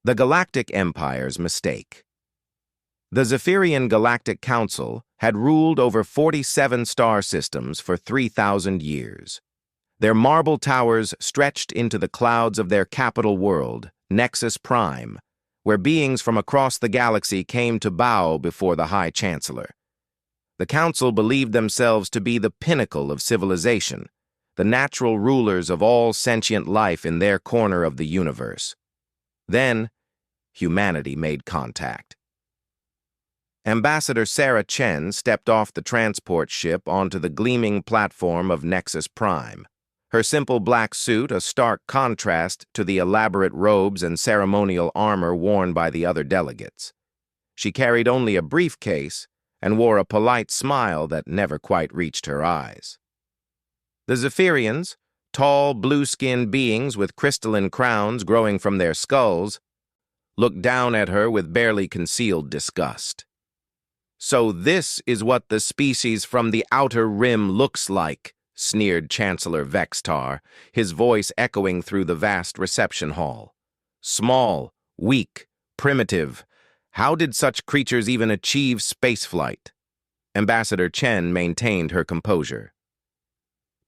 The Galactic Empire's Mistake. The Zephyrian Galactic Council had ruled over 47 star systems for 3,000 years. Their marble towers stretched into the clouds of their capital world, Nexus Prime, where beings from across the galaxy came to bow before the High Chancellor. The Council believed themselves to be the pinnacle of civilization, the natural rulers of all sentient life in their corner of the universe. Then, humanity made contact. Ambassador Sarah Chen stepped off the transport ship onto the gleaming platform of Nexus Prime. Her simple black suit a stark contrast to the elaborate robes and ceremonial armor worn by the other delegates. She carried only a briefcase and wore a polite smile that never quite reached her eyes. The Zephyrians, tall, blue-skinned beings with crystalline crowns growing from their skulls, looked down at her with barely concealed disgust. "So this is what the species from the Outer Rim looks like," sneered Chancellor Vextar, his voice echoing through the vast reception hall. "Small, weak, primitive. How did such creatures even achieve spaceflight?" Ambassador Chen maintained her composure.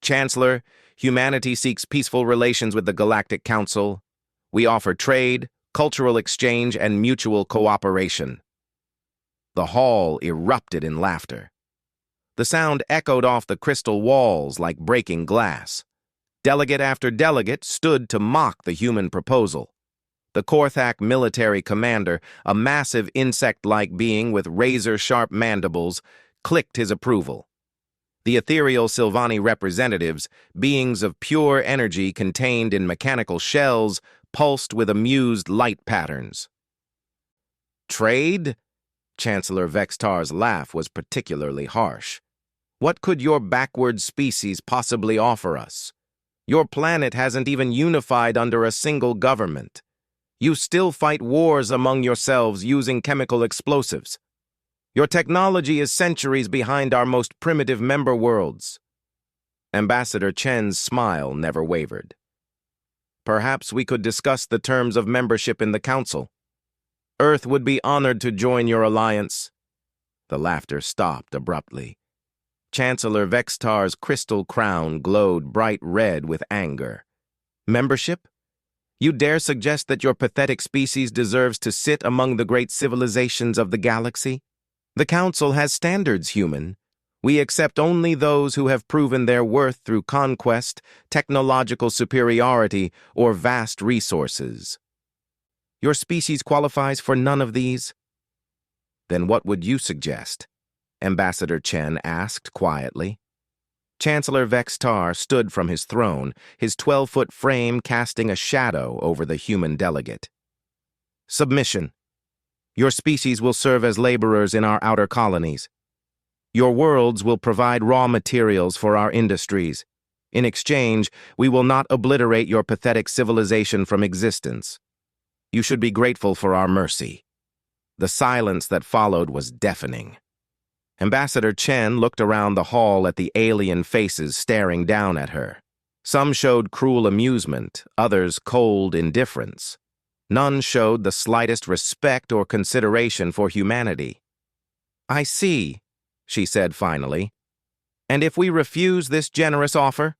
"Chancellor, humanity seeks peaceful relations with the Galactic Council. We offer trade, cultural exchange, and mutual cooperation." The hall erupted in laughter. The sound echoed off the crystal walls like breaking glass. Delegate after delegate stood to mock the human proposal. The Korthak military commander, a massive insect-like being with razor-sharp mandibles, clicked his approval. The ethereal Sylvani representatives, beings of pure energy contained in mechanical shells, pulsed with amused light patterns. "Trade?" Chancellor Vextar's laugh was particularly harsh. "What could your backward species possibly offer us? Your planet hasn't even unified under a single government. You still fight wars among yourselves using chemical explosives. Your technology is centuries behind our most primitive member worlds." Ambassador Chen's smile never wavered. "Perhaps we could discuss the terms of membership in the Council. Earth would be honored to join your alliance." The laughter stopped abruptly. Chancellor Vextar's crystal crown glowed bright red with anger. "Membership? You dare suggest that your pathetic species deserves to sit among the great civilizations of the galaxy? The Council has standards, human. We accept only those who have proven their worth through conquest, technological superiority, or vast resources. Your species qualifies for none of these?" "Then what would you suggest?" Ambassador Chen asked quietly. Chancellor Vextar stood from his throne, his 12-foot frame casting a shadow over the human delegate. "Submission. Your species will serve as laborers in our outer colonies. Your worlds will provide raw materials for our industries. In exchange, we will not obliterate your pathetic civilization from existence. You should be grateful for our mercy." The silence that followed was deafening. Ambassador Chen looked around the hall at the alien faces staring down at her. Some showed cruel amusement, others cold indifference. None showed the slightest respect or consideration for humanity. "I see," she said finally. "And if we refuse this generous offer?"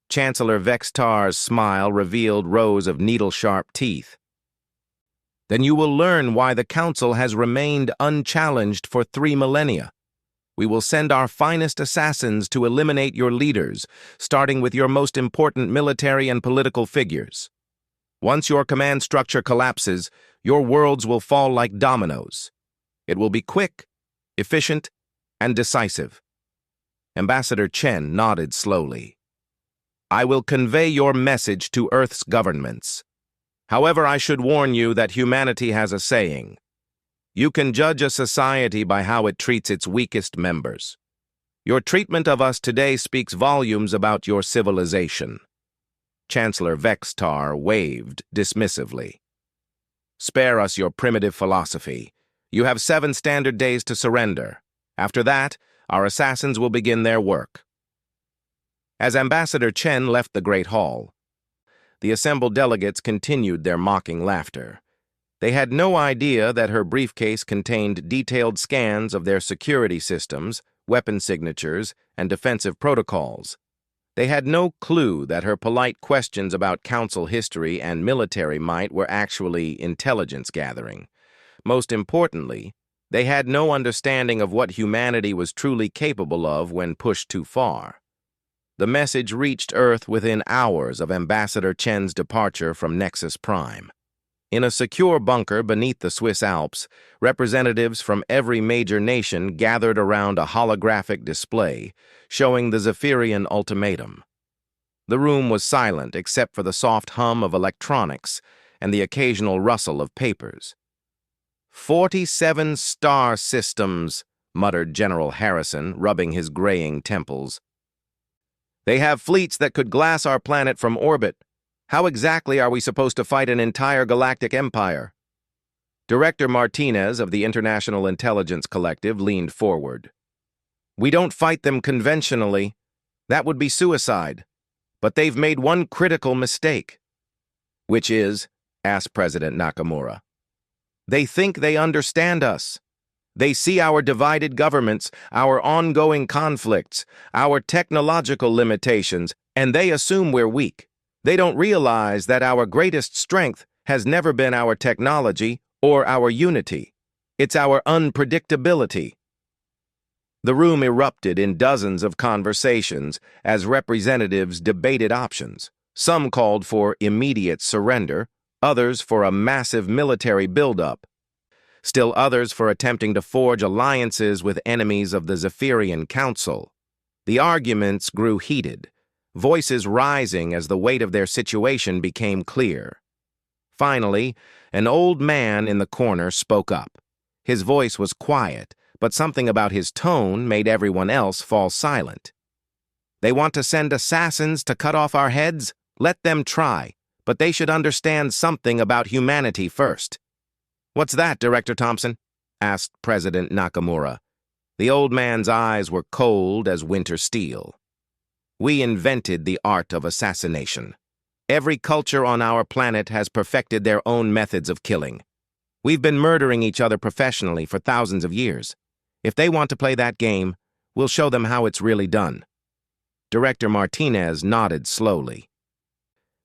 Chancellor Vextar's smile revealed rows of needle-sharp teeth. "Then you will learn why the Council has remained unchallenged for 3 millennia. We will send our finest assassins to eliminate your leaders, starting with your most important military and political figures. Once your command structure collapses, your worlds will fall like dominoes. It will be quick, efficient, and decisive." Ambassador Chen nodded slowly. "I will convey your message to Earth's governments. However, I should warn you that humanity has a saying. You can judge a society by how it treats its weakest members. Your treatment of us today speaks volumes about your civilization." Chancellor Vextar waved dismissively. "Spare us your primitive philosophy. You have 7 standard days to surrender. After that, our assassins will begin their work." As Ambassador Chen left the Great Hall, The assembled delegates continued their mocking laughter. They had no idea that her briefcase contained detailed scans of their security systems, weapon signatures, and defensive protocols. They had no clue that her polite questions about council history and military might were actually intelligence gathering. Most importantly, they had no understanding of what humanity was truly capable of when pushed too far. The message reached Earth within hours of Ambassador Chen's departure from Nexus Prime. In a secure bunker beneath the Swiss Alps, representatives from every major nation gathered around a holographic display showing the Zephyrian ultimatum. The room was silent except for the soft hum of electronics and the occasional rustle of papers. 47 star systems, muttered General Harrison, rubbing his graying temples. They have fleets that could glass our planet from orbit. How exactly are we supposed to fight an entire galactic empire? Director Martinez of the International Intelligence Collective leaned forward. We don't fight them conventionally. That would be suicide. But they've made one critical mistake. Which is, asked President Nakamura. They think they understand us. They see our divided governments, our ongoing conflicts, our technological limitations, and they assume we're weak. They don't realize that our greatest strength has never been our technology or our unity. It's our unpredictability. The room erupted in dozens of conversations as representatives debated options. Some called for immediate surrender, others for a massive military buildup, still others for attempting to forge alliances with enemies of the Zephyrian Council. The arguments grew heated, voices rising as the weight of their situation became clear. Finally, an old man in the corner spoke up. His voice was quiet, but something about his tone made everyone else fall silent. They want to send assassins to cut off our heads? Let them try, but they should understand something about humanity first. What's that, Director Thompson? Asked President Nakamura. The old man's eyes were cold as winter steel. We invented the art of assassination. Every culture on our planet has perfected their own methods of killing. We've been murdering each other professionally for thousands of years. If they want to play that game, we'll show them how it's really done. Director Martinez nodded slowly.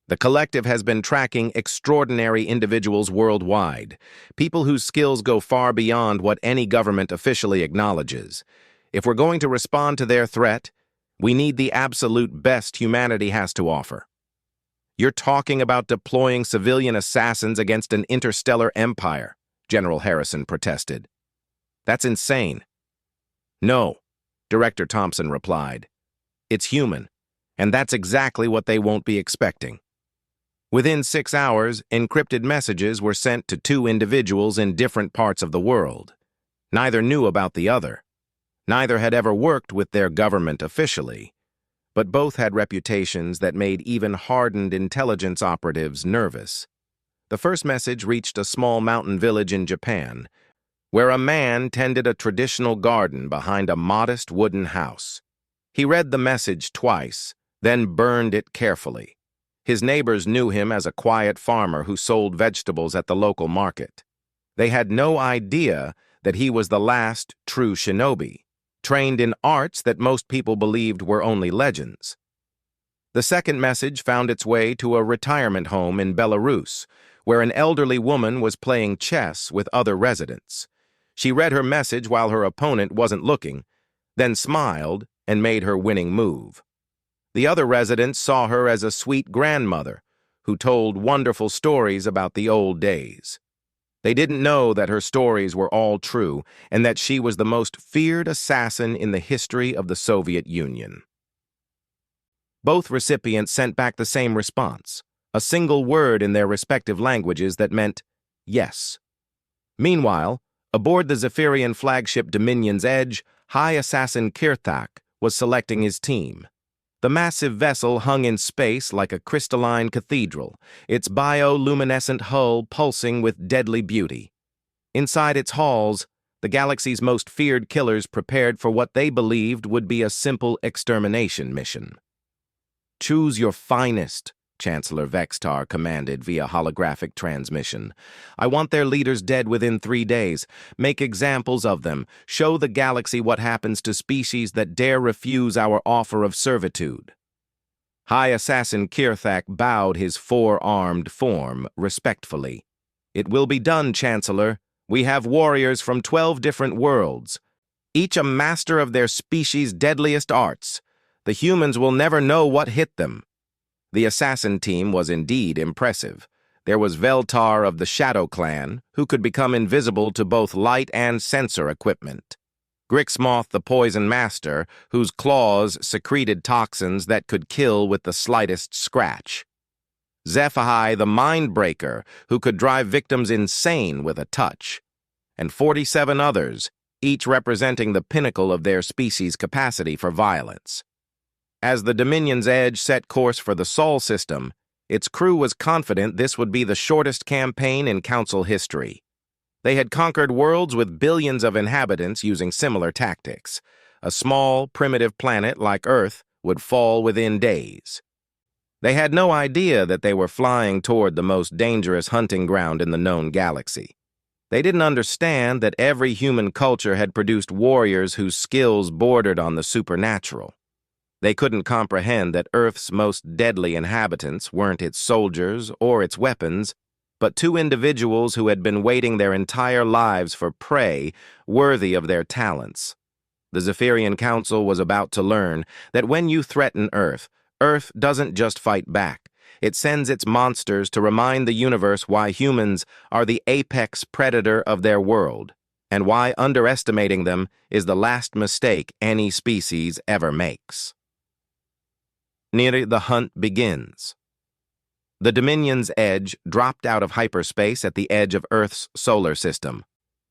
The collective has been tracking extraordinary individuals worldwide, people whose skills go far beyond what any government officially acknowledges. If we're going to respond to their threat, we need the absolute best humanity has to offer. You're talking about deploying civilian assassins against an interstellar empire, General Harrison protested. That's insane. No, Director Thompson replied. It's human, and that's exactly what they won't be expecting. Within 6 hours, encrypted messages were sent to 2 individuals in different parts of the world. Neither knew about the other. Neither had ever worked with their government officially, but both had reputations that made even hardened intelligence operatives nervous. The first message reached a small mountain village in Japan, where a man tended a traditional garden behind a modest wooden house. He read the message twice, then burned it carefully. His neighbors knew him as a quiet farmer who sold vegetables at the local market. They had no idea that he was the last true shinobi, trained in arts that most people believed were only legends. The second message found its way to a retirement home in Belarus, where an elderly woman was playing chess with other residents. She read her message while her opponent wasn't looking, then smiled and made her winning move. The other residents saw her as a sweet grandmother who told wonderful stories about the old days. They didn't know that her stories were all true and that she was the most feared assassin in the history of the Soviet Union. Both recipients sent back the same response, a single word in their respective languages that meant yes. Meanwhile, aboard the Zephyrian flagship Dominion's Edge, High Assassin Kirthak was selecting his team. The massive vessel hung in space like a crystalline cathedral, its bioluminescent hull pulsing with deadly beauty. Inside its halls, the galaxy's most feared killers prepared for what they believed would be a simple extermination mission. Choose your finest, Chancellor Vextar commanded via holographic transmission. "I want their leaders dead within 3 days. Make examples of them. Show the galaxy what happens to species that dare refuse our offer of servitude." High Assassin Kirthak bowed his four-armed form respectfully. "It will be done, Chancellor. We have warriors from 12 different worlds, each a master of their species' deadliest arts. The humans will never know what hit them." The assassin team was indeed impressive. There was Veltar of the Shadow Clan, who could become invisible to both light and sensor equipment. Grixmoth the Poison Master, whose claws secreted toxins that could kill with the slightest scratch. Zephahai the Mindbreaker, who could drive victims insane with a touch. And 47 others, each representing the pinnacle of their species' capacity for violence. As the Dominion's Edge set course for the Sol system, its crew was confident this would be the shortest campaign in Council history. They had conquered worlds with billions of inhabitants using similar tactics. A small, primitive planet like Earth would fall within days. They had no idea that they were flying toward the most dangerous hunting ground in the known galaxy. They didn't understand that every human culture had produced warriors whose skills bordered on the supernatural. They couldn't comprehend that Earth's most deadly inhabitants weren't its soldiers or its weapons, but two individuals who had been waiting their entire lives for prey worthy of their talents. The Zephyrian Council was about to learn that when you threaten Earth, Earth doesn't just fight back. It sends its monsters to remind the universe why humans are the apex predator of their world, and why underestimating them is the last mistake any species ever makes. Near the hunt begins. The Dominion's Edge dropped out of hyperspace at the edge of Earth's solar system,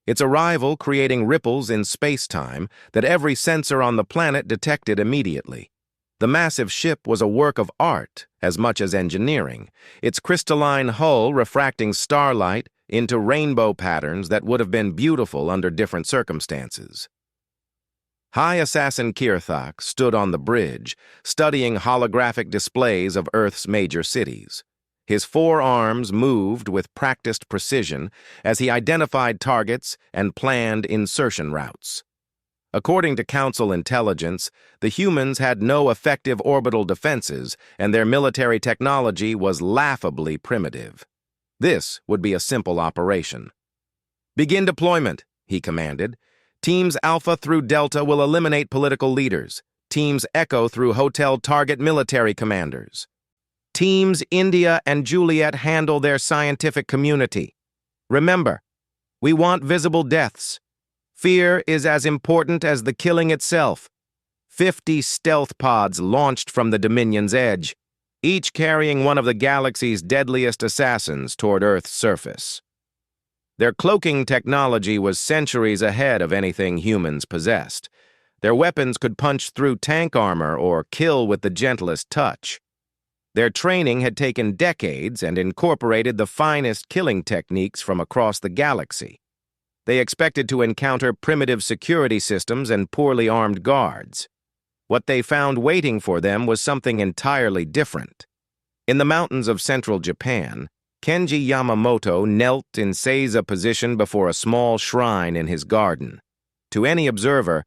its arrival creating ripples in space-time that every sensor on the planet detected immediately. The massive ship was a work of art as much as engineering, its crystalline hull refracting starlight into rainbow patterns that would have been beautiful under different circumstances. High Assassin Kirthak stood on the bridge, studying holographic displays of Earth's major cities. His forearms moved with practiced precision as he identified targets and planned insertion routes. According to Council intelligence, the humans had no effective orbital defenses, and their military technology was laughably primitive. This would be a simple operation. "Begin deployment," he commanded. "Teams Alpha through Delta will eliminate political leaders. Teams Echo through Hotel target military commanders. Teams India and Juliet handle their scientific community. Remember, we want visible deaths. Fear is as important as the killing itself." 50 stealth pods launched from the Dominion's Edge, each carrying one of the galaxy's deadliest assassins toward Earth's surface. Their cloaking technology was centuries ahead of anything humans possessed. Their weapons could punch through tank armor or kill with the gentlest touch. Their training had taken decades and incorporated the finest killing techniques from across the galaxy. They expected to encounter primitive security systems and poorly armed guards. What they found waiting for them was something entirely different. In the mountains of central Japan, Kenji Yamamoto knelt in seiza position before a small shrine in his garden. To any observer,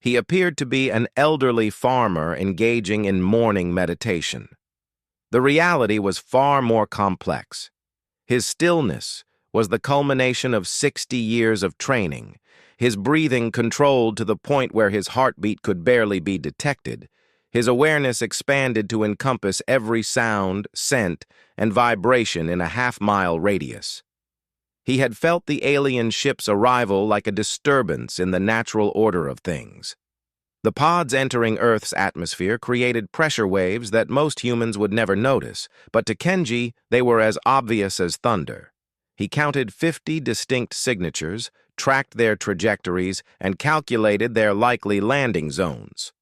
he appeared to be an elderly farmer engaging in morning meditation. The reality was far more complex. His stillness was the culmination of 60 years of training, his breathing controlled to the point where his heartbeat could barely be detected, his awareness expanded to encompass every sound, scent, and vibration in a half-mile radius. He had felt the alien ship's arrival like a disturbance in the natural order of things. The pods entering Earth's atmosphere created pressure waves that most humans would never notice, but to Kenji, they were as obvious as thunder. He counted 50 distinct signatures, tracked their trajectories, and calculated their likely landing zones.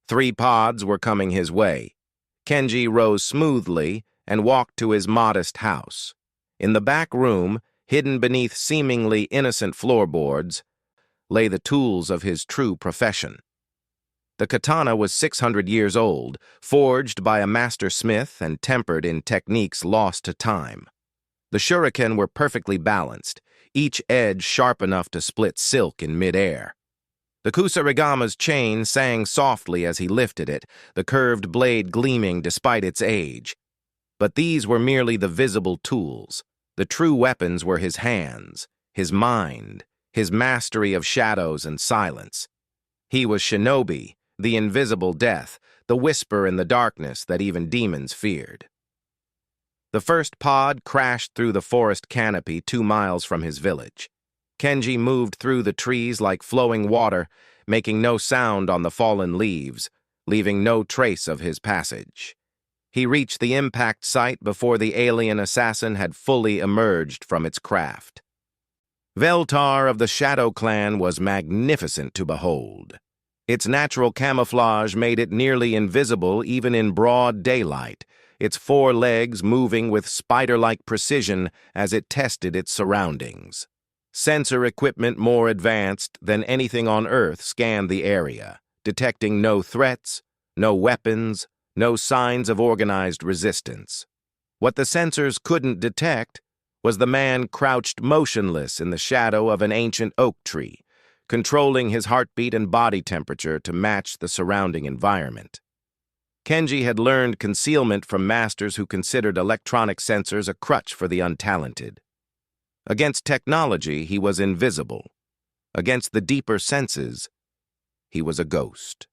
3 pods were coming his way. Kenji rose smoothly and walked to his modest house. In the back room, hidden beneath seemingly innocent floorboards, lay the tools of his true profession. The katana was 600 years old, forged by a master smith and tempered in techniques lost to time. The shuriken were perfectly balanced, each edge sharp enough to split silk in midair. The kusarigama's chain sang softly as he lifted it, the curved blade gleaming despite its age. But these were merely the visible tools. The true weapons were his hands, his mind, his mastery of shadows and silence. He was shinobi, the invisible death, the whisper in the darkness that even demons feared. The first pod crashed through the forest canopy 2 miles from his village. Kenji moved through the trees like flowing water, making no sound on the fallen leaves, leaving no trace of his passage. He reached the impact site before the alien assassin had fully emerged from its craft. Veltar of the Shadow Clan was magnificent to behold. Its natural camouflage made it nearly invisible even in broad daylight, its 4 legs moving with spider-like precision as it tested its surroundings. Sensor equipment more advanced than anything on Earth scanned the area, detecting no threats, no weapons, no signs of organized resistance. What the sensors couldn't detect was the man crouched motionless in the shadow of an ancient oak tree, controlling his heartbeat and body temperature to match the surrounding environment. Kenji had learned concealment from masters who considered electronic sensors a crutch for the untalented. Against technology, he was invisible. Against the deeper senses, he was a ghost.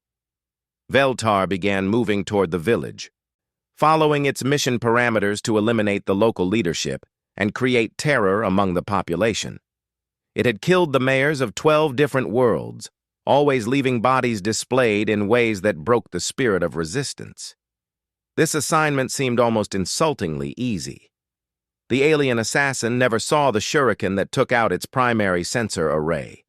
Veltar began moving toward the village, following its mission parameters to eliminate the local leadership and create terror among the population. It had killed the mayors of 12 different worlds, always leaving bodies displayed in ways that broke the spirit of resistance. This assignment seemed almost insultingly easy. The alien assassin never saw the shuriken that took out its primary sensor array.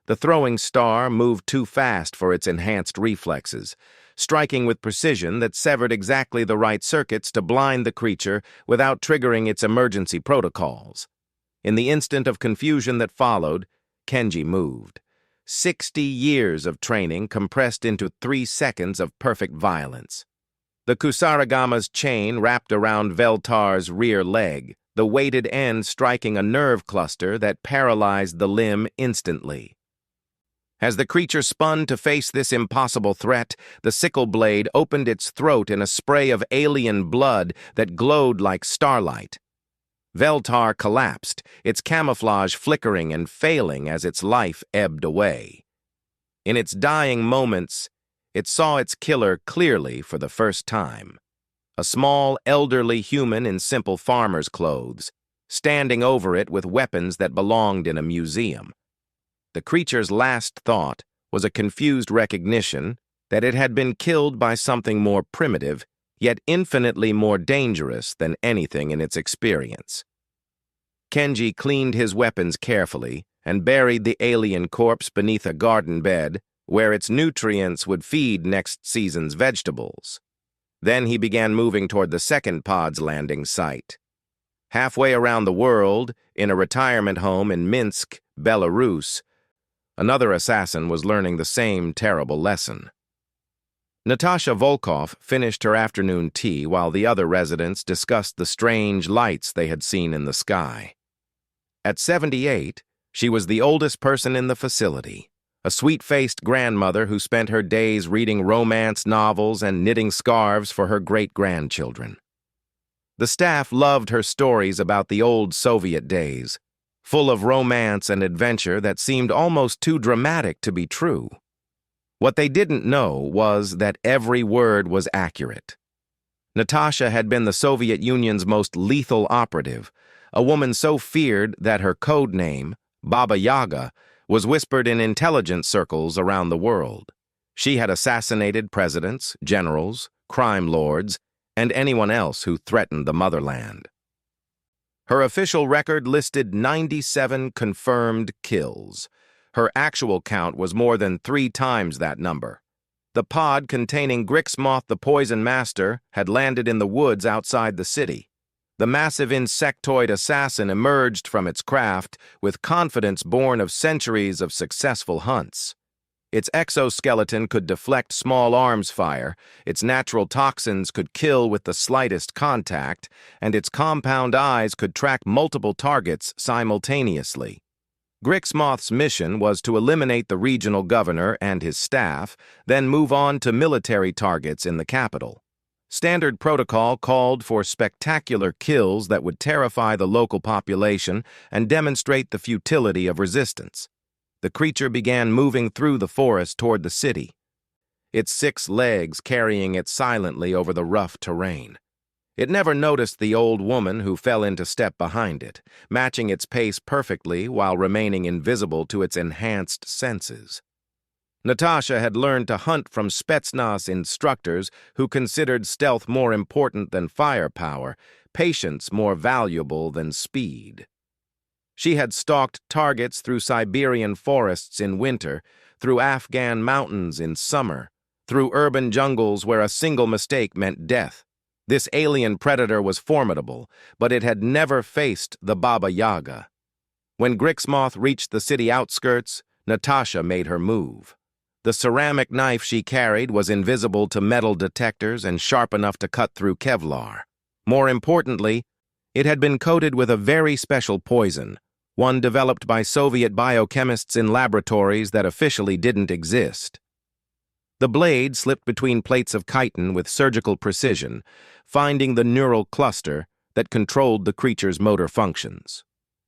The throwing star moved too fast for its enhanced reflexes, striking with precision that severed exactly the right circuits to blind the creature without triggering its emergency protocols. In the instant of confusion that followed, Kenji moved. 60 years of training compressed into 3 seconds of perfect violence. The kusarigama's chain wrapped around Veltar's rear leg, the weighted end striking a nerve cluster that paralyzed the limb instantly. As the creature spun to face this impossible threat, the sickle blade opened its throat in a spray of alien blood that glowed like starlight. Veltar collapsed, its camouflage flickering and failing as its life ebbed away. In its dying moments, it saw its killer clearly for the first time. A small, elderly human in simple farmer's clothes, standing over it with weapons that belonged in a museum. The creature's last thought was a confused recognition that it had been killed by something more primitive, yet infinitely more dangerous than anything in its experience. Kenji cleaned his weapons carefully and buried the alien corpse beneath a garden bed where its nutrients would feed next season's vegetables. Then he began moving toward the second pod's landing site. Halfway around the world, in a retirement home in Minsk, Belarus, another assassin was learning the same terrible lesson. Natasha Volkov finished her afternoon tea while the other residents discussed the strange lights they had seen in the sky. At 78, she was the oldest person in the facility, a sweet-faced grandmother who spent her days reading romance novels and knitting scarves for her great-grandchildren. The staff loved her stories about the old Soviet days, full of romance and adventure that seemed almost too dramatic to be true. What they didn't know was that every word was accurate. Natasha had been the Soviet Union's most lethal operative, a woman so feared that her code name, Baba Yaga, was whispered in intelligence circles around the world. She had assassinated presidents, generals, crime lords, and anyone else who threatened the motherland. Her official record listed 97 confirmed kills. Her actual count was more than 3 times that number. The pod containing Grixmoth the Poison Master had landed in the woods outside the city. The massive insectoid assassin emerged from its craft with confidence born of centuries of successful hunts. Its exoskeleton could deflect small arms fire, its natural toxins could kill with the slightest contact, and its compound eyes could track multiple targets simultaneously. Grixmoth's mission was to eliminate the regional governor and his staff, then move on to military targets in the capital. Standard protocol called for spectacular kills that would terrify the local population and demonstrate the futility of resistance. The creature began moving through the forest toward the city, its 6 legs carrying it silently over the rough terrain. It never noticed the old woman who fell into step behind it, matching its pace perfectly while remaining invisible to its enhanced senses. Natasha had learned to hunt from Spetsnaz instructors who considered stealth more important than firepower, patience more valuable than speed. She had stalked targets through Siberian forests in winter, through Afghan mountains in summer, through urban jungles where a single mistake meant death. This alien predator was formidable, but it had never faced the Baba Yaga. When Grixmoth reached the city outskirts, Natasha made her move. The ceramic knife she carried was invisible to metal detectors and sharp enough to cut through Kevlar. More importantly, it had been coated with a very special poison, one developed by Soviet biochemists in laboratories that officially didn't exist. The blade slipped between plates of chitin with surgical precision, finding the neural cluster that controlled the creature's motor functions.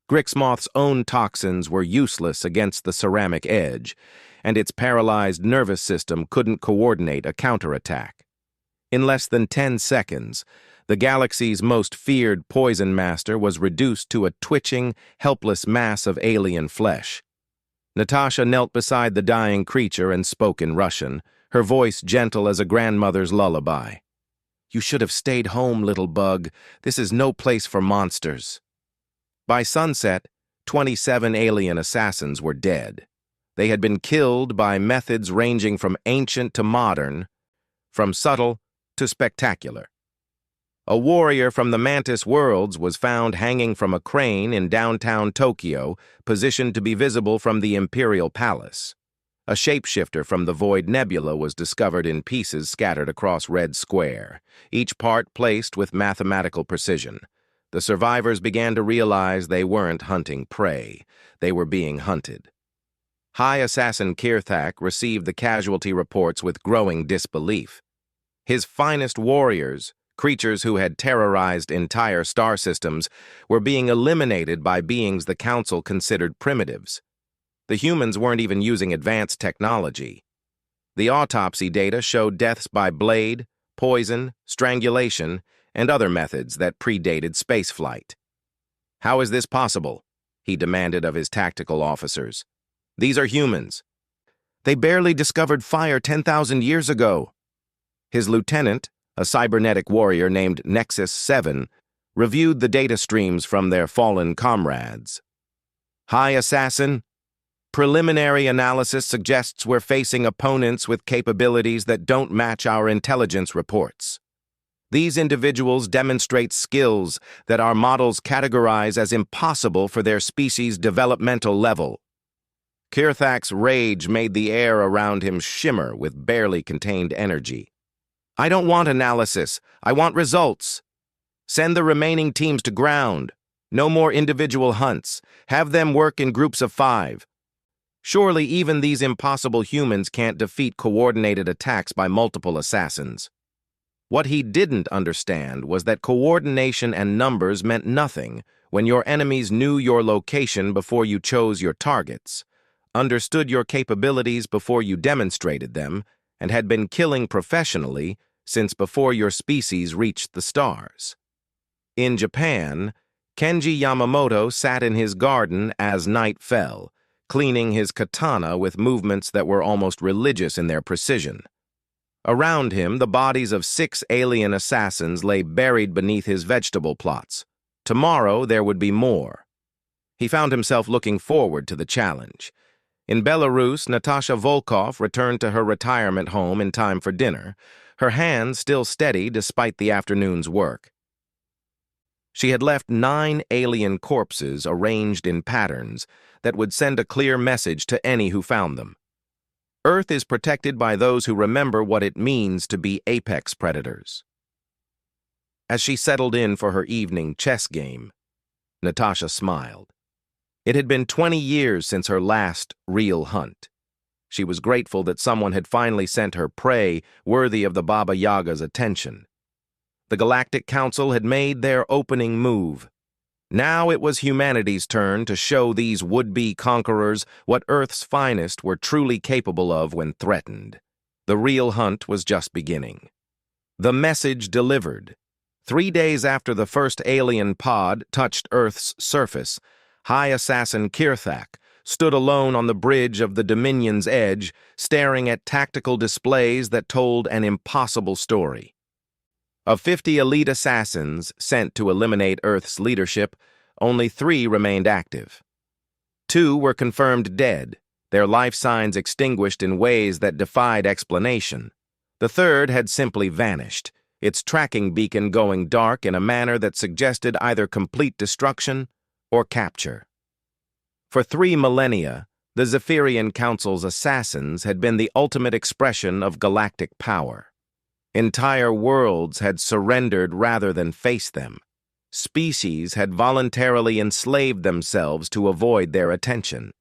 Grixmoth's own toxins were useless against the ceramic edge, and its paralyzed nervous system couldn't coordinate a counterattack. In less than 10 seconds, the galaxy's most feared poison master was reduced to a twitching, helpless mass of alien flesh. Natasha knelt beside the dying creature and spoke in Russian, her voice gentle as a grandmother's lullaby. "You should have stayed home, little bug. This is no place for monsters." By sunset, 27 alien assassins were dead. They had been killed by methods ranging from ancient to modern, from subtle to spectacular. A warrior from the Mantis worlds was found hanging from a crane in downtown Tokyo, positioned to be visible from the Imperial Palace. A shapeshifter from the Void Nebula was discovered in pieces scattered across Red Square, each part placed with mathematical precision. The survivors began to realize they weren't hunting prey, they were being hunted. High Assassin Kirthak received the casualty reports with growing disbelief. His finest warriors, creatures who had terrorized entire star systems, were being eliminated by beings the Council considered primitives. The humans weren't even using advanced technology. The autopsy data showed deaths by blade, poison, strangulation, and other methods that predated spaceflight. "How is this possible?" he demanded of his tactical officers. "These are humans. They barely discovered fire 10,000 years ago." His lieutenant, a cybernetic warrior named Nexus 7, reviewed the data streams from their fallen comrades. "High Assassin, preliminary analysis suggests we're facing opponents with capabilities that don't match our intelligence reports. These individuals demonstrate skills that our models categorize as impossible for their species' developmental level." Kirthak's rage made the air around him shimmer with barely contained energy. "I don't want analysis. I want results. Send the remaining teams to ground. No more individual hunts. Have them work in groups of 5. Surely even these impossible humans can't defeat coordinated attacks by multiple assassins." What he didn't understand was that coordination and numbers meant nothing when your enemies knew your location before you chose your targets, understood your capabilities before you demonstrated them, and had been killing professionally since before your species reached the stars. In Japan, Kenji Yamamoto sat in his garden as night fell, cleaning his katana with movements that were almost religious in their precision. Around him, the bodies of 6 alien assassins lay buried beneath his vegetable plots. Tomorrow, there would be more. He found himself looking forward to the challenge. In Belarus, Natasha Volkov returned to her retirement home in time for dinner, her hands still steady despite the afternoon's work. She had left 9 alien corpses arranged in patterns that would send a clear message to any who found them. Earth is protected by those who remember what it means to be apex predators. As she settled in for her evening chess game, Natasha smiled. It had been 20 years since her last real hunt. She was grateful that someone had finally sent her prey worthy of the Baba Yaga's attention. The Galactic Council had made their opening move. Now it was humanity's turn to show these would-be conquerors what Earth's finest were truly capable of when threatened. The real hunt was just beginning. The message delivered. 3 days after the first alien pod touched Earth's surface, High Assassin Kirthak stood alone on the bridge of the Dominion's edge, staring at tactical displays that told an impossible story. Of 50 elite assassins sent to eliminate Earth's leadership, only 3 remained active. 2 were confirmed dead, their life signs extinguished in ways that defied explanation. The third had simply vanished, its tracking beacon going dark in a manner that suggested either complete destruction or capture. For 3 millennia, the Zephyrian Council's assassins had been the ultimate expression of galactic power. Entire worlds had surrendered rather than face them. Species had voluntarily enslaved themselves to avoid their attention.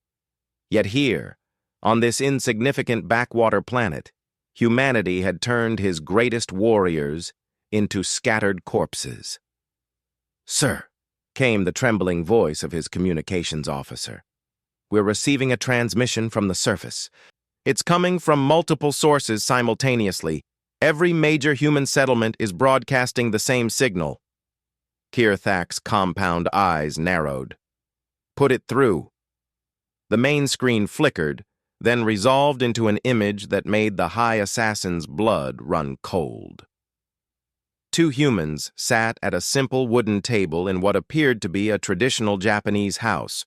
Yet here, on this insignificant backwater planet, humanity had turned his greatest warriors into scattered corpses. "Sir," came the trembling voice of his communications officer. "We're receiving a transmission from the surface. It's coming from multiple sources simultaneously. Every major human settlement is broadcasting the same signal." Kirthak's compound eyes narrowed. "Put it through." The main screen flickered, then resolved into an image that made the High Assassin's blood run cold. 2 humans sat at a simple wooden table in what appeared to be a traditional Japanese house.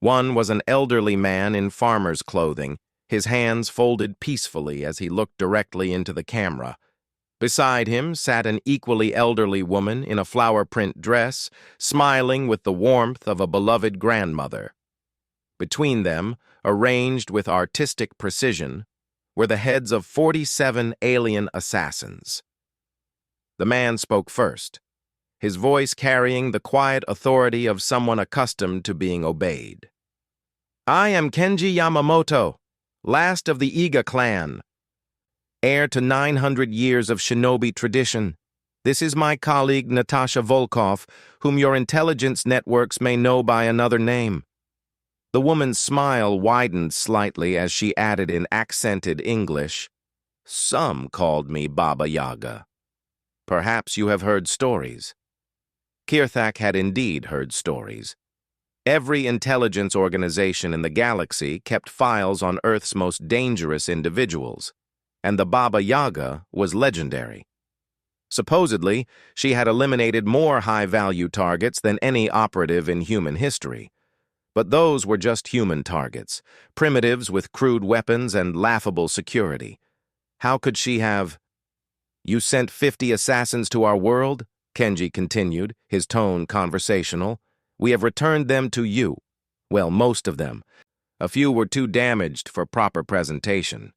One was an elderly man in farmer's clothing, his hands folded peacefully as he looked directly into the camera. Beside him sat an equally elderly woman in a flower print dress, smiling with the warmth of a beloved grandmother. Between them, arranged with artistic precision, were the heads of 47 alien assassins. The man spoke first, his voice carrying the quiet authority of someone accustomed to being obeyed. "I am Kenji Yamamoto, last of the Iga clan, heir to 900 years of shinobi tradition. This is my colleague Natasha Volkov, whom your intelligence networks may know by another name." The woman's smile widened slightly as she added in accented English, "Some called me Baba Yaga. Perhaps you have heard stories." Kirthak had indeed heard stories. Every intelligence organization in the galaxy kept files on Earth's most dangerous individuals, and the Baba Yaga was legendary. Supposedly, she had eliminated more high-value targets than any operative in human history. But those were just human targets, primitives with crude weapons and laughable security. How could she have... "You sent 50 assassins to our world?" Kenji continued, his tone conversational. "We have returned them to you. Well, most of them. A few were too damaged for proper presentation."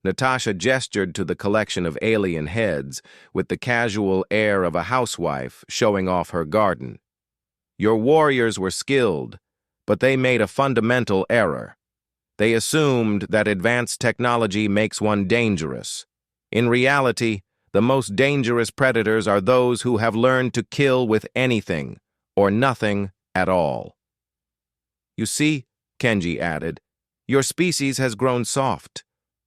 Natasha gestured to the collection of alien heads with the casual air of a housewife showing off her garden. "Your warriors were skilled, but they made a fundamental error. They assumed that advanced technology makes one dangerous. In reality, the most dangerous predators are those who have learned to kill with anything, or nothing at all." "You see," Kenji added, "your species has grown soft.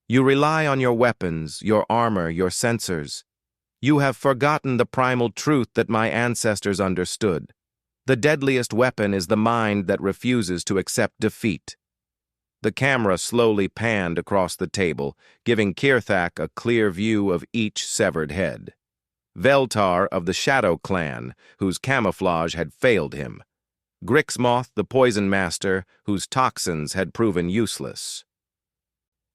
You rely on your weapons, your armor, your sensors. You have forgotten the primal truth that my ancestors understood. The deadliest weapon is the mind that refuses to accept defeat." The camera slowly panned across the table, giving Kirthak a clear view of each severed head. Veltar of the Shadow Clan, whose camouflage had failed him. Grixmoth the Poison Master, whose toxins had proven useless.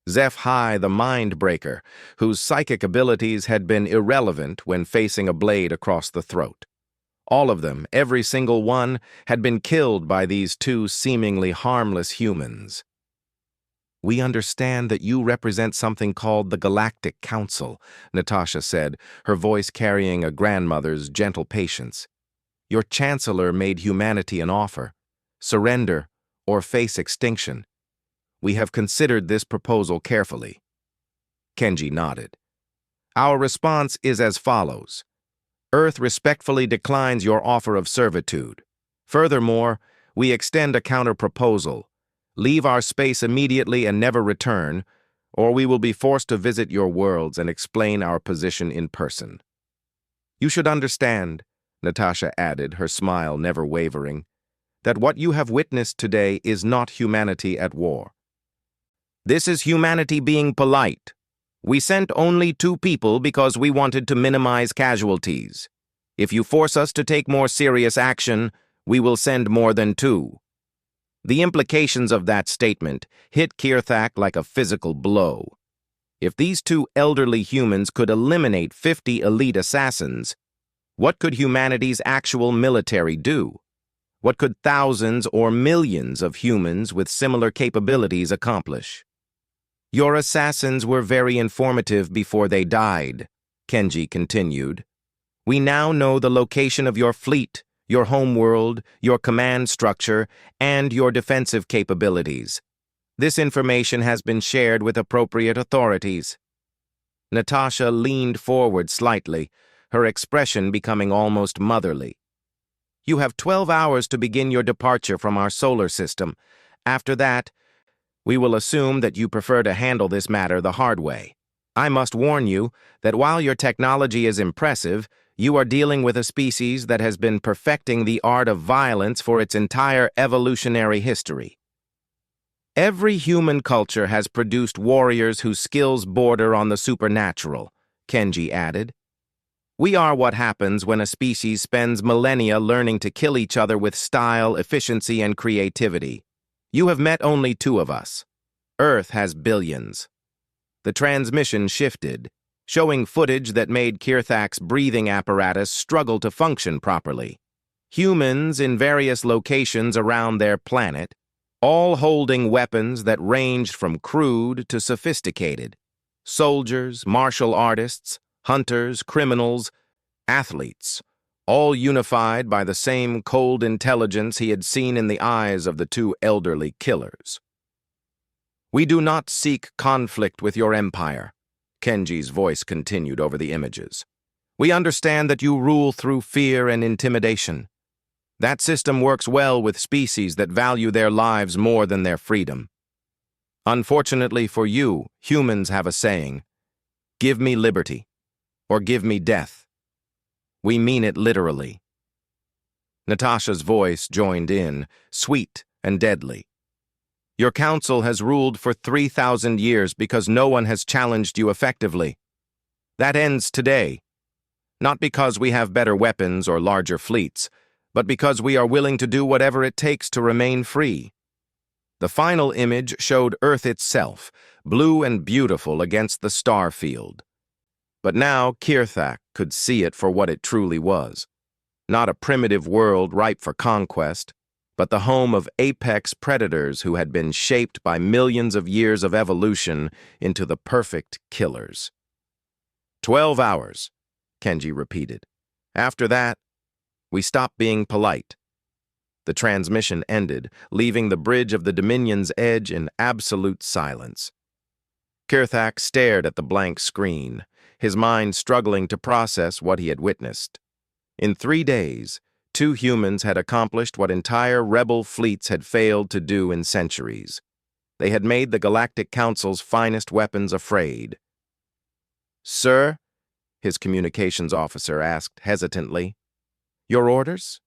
Zeph-Hai the Mind Breaker, whose psychic abilities had been irrelevant when facing a blade across the throat. All of them, every single one, had been killed by these 2 seemingly harmless humans. We understand that you represent something called the Galactic Council, Natasha said, her voice carrying a grandmother's gentle patience. Your chancellor made humanity an offer: surrender or face extinction. We have considered this proposal carefully. Kenji nodded. Our response is as follows. Earth respectfully declines your offer of servitude. Furthermore, we extend a counter-proposal. Leave our space immediately and never return, or we will be forced to visit your worlds and explain our position in person. You should understand, Natasha added, her smile never wavering, that what you have witnessed today is not humanity at war. This is humanity being polite. We sent only 2 people because we wanted to minimize casualties. If you force us to take more serious action, we will send more than 2. The implications of that statement hit Kirthak like a physical blow. If these 2 elderly humans could eliminate 50 elite assassins, what could humanity's actual military do? What could thousands or millions of humans with similar capabilities accomplish? Your assassins were very informative before they died, Kenji continued. We now know the location of your fleet, your homeworld, your command structure, and your defensive capabilities. This information has been shared with appropriate authorities. Natasha leaned forward slightly, her expression becoming almost motherly. You have 12 hours to begin your departure from our solar system. After that, we will assume that you prefer to handle this matter the hard way. I must warn you that while your technology is impressive, you are dealing with a species that has been perfecting the art of violence for its entire evolutionary history. Every human culture has produced warriors whose skills border on the supernatural, Kenji added. We are what happens when a species spends millennia learning to kill each other with style, efficiency, and creativity. You have met only 2 of us. Earth has billions. The transmission shifted, showing footage that made Kirthak's breathing apparatus struggle to function properly. Humans in various locations around their planet, all holding weapons that ranged from crude to sophisticated. Soldiers, martial artists, hunters, criminals, athletes, all unified by the same cold intelligence he had seen in the eyes of the 2 elderly killers. We do not seek conflict with your empire, Kenji's voice continued over the images. We understand that you rule through fear and intimidation. That system works well with species that value their lives more than their freedom. Unfortunately for you, humans have a saying, give me liberty, or give me death. We mean it literally. Natasha's voice joined in, sweet and deadly. Your council has ruled for 3,000 years because no one has challenged you effectively. That ends today. Not because we have better weapons or larger fleets, but because we are willing to do whatever it takes to remain free. The final image showed Earth itself, blue and beautiful against the star field. But now Kirthak could see it for what it truly was. Not a primitive world ripe for conquest, but the home of apex predators who had been shaped by millions of years of evolution into the perfect killers. 12 hours, Kenji repeated. After that, we stop being polite. The transmission ended, leaving the bridge of the Dominion's edge in absolute silence. Kirthak stared at the blank screen, his mind struggling to process what he had witnessed. In 3 days, 2 humans had accomplished what entire rebel fleets had failed to do in centuries. They had made the Galactic Council's finest weapons afraid. Sir, his communications officer asked hesitantly, your orders?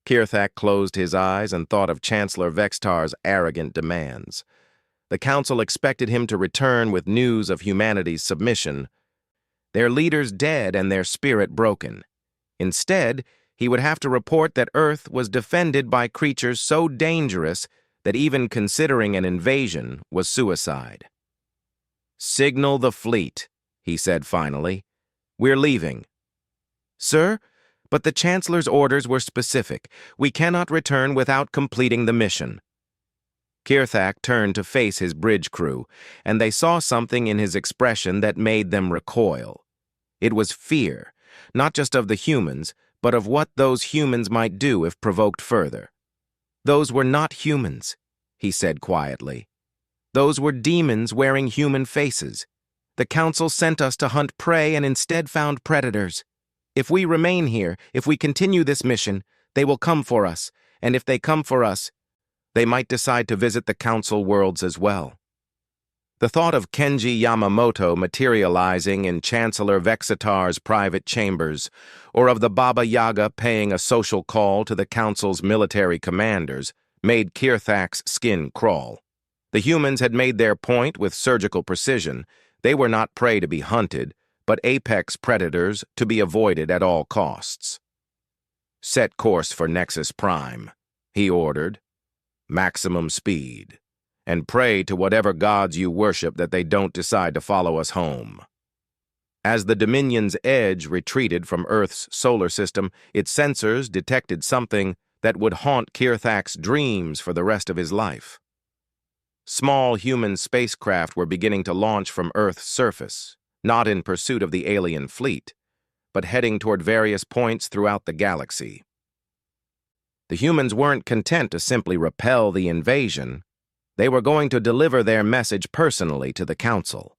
Kirthak closed his eyes and thought of Chancellor Vextar's arrogant demands. The Council expected him to return with news of humanity's submission, their leaders dead and their spirit broken. Instead, he would have to report that Earth was defended by creatures so dangerous that even considering an invasion was suicide. Signal the fleet, he said finally. We're leaving. Sir, but the Chancellor's orders were specific. We cannot return without completing the mission. Kirthak turned to face his bridge crew, and they saw something in his expression that made them recoil. It was fear, not just of the humans, but of what those humans might do if provoked further. "Those were not humans," he said quietly. "Those were demons wearing human faces. The council sent us to hunt prey and instead found predators. If we remain here, if we continue this mission, they will come for us, and if they come for us, they might decide to visit the council worlds as well." The thought of Kenji Yamamoto materializing in Chancellor Vexitar's private chambers, or of the Baba Yaga paying a social call to the council's military commanders, made Kirthak's skin crawl. The humans had made their point with surgical precision. They were not prey to be hunted, but apex predators to be avoided at all costs. "Set course for Nexus Prime," he ordered. "Maximum speed. And pray to whatever gods you worship that they don't decide to follow us home." As the Dominion's edge retreated from Earth's solar system, its sensors detected something that would haunt Kirthak's dreams for the rest of his life. Small human spacecraft were beginning to launch from Earth's surface, not in pursuit of the alien fleet, but heading toward various points throughout the galaxy. The humans weren't content to simply repel the invasion. They were going to deliver their message personally to the Council.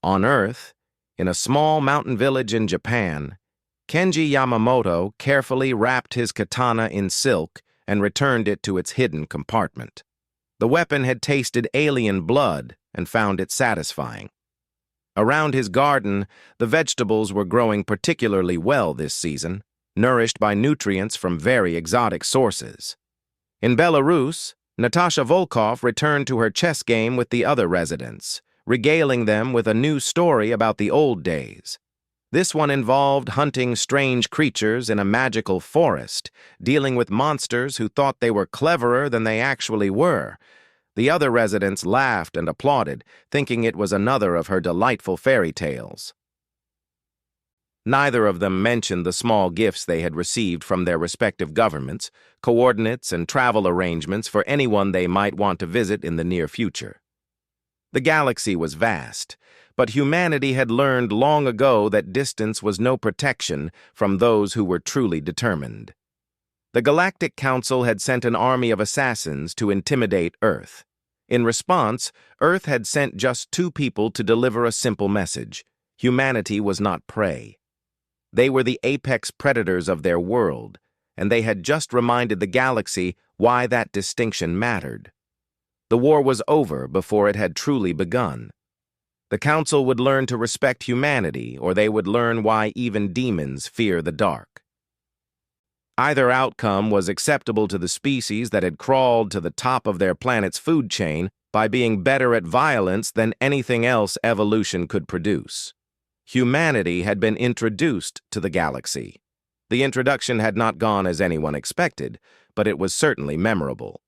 On Earth, in a small mountain village in Japan, Kenji Yamamoto carefully wrapped his katana in silk and returned it to its hidden compartment. The weapon had tasted alien blood and found it satisfying. Around his garden, the vegetables were growing particularly well this season, nourished by nutrients from very exotic sources. In Belarus, Natasha Volkov returned to her chess game with the other residents, regaling them with a new story about the old days. This one involved hunting strange creatures in a magical forest, dealing with monsters who thought they were cleverer than they actually were. The other residents laughed and applauded, thinking it was another of her delightful fairy tales. Neither of them mentioned the small gifts they had received from their respective governments, coordinates and travel arrangements for anyone they might want to visit in the near future. The galaxy was vast, but humanity had learned long ago that distance was no protection from those who were truly determined. The Galactic Council had sent an army of assassins to intimidate Earth. In response, Earth had sent just 2 people to deliver a simple message: humanity was not prey. They were the apex predators of their world, and they had just reminded the galaxy why that distinction mattered. The war was over before it had truly begun. The Council would learn to respect humanity, or they would learn why even demons fear the dark. Either outcome was acceptable to the species that had crawled to the top of their planet's food chain by being better at violence than anything else evolution could produce. Humanity had been introduced to the galaxy. The introduction had not gone as anyone expected, but it was certainly memorable.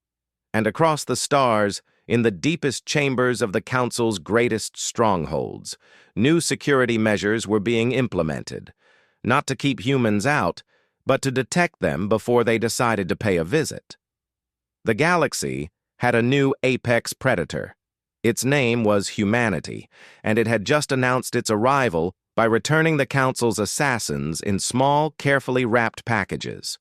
And across the stars, in the deepest chambers of the Council's greatest strongholds, new security measures were being implemented, not to keep humans out, but to detect them before they decided to pay a visit. The galaxy had a new apex predator. Its name was humanity, and it had just announced its arrival by returning the Council's assassins in small, carefully wrapped packages.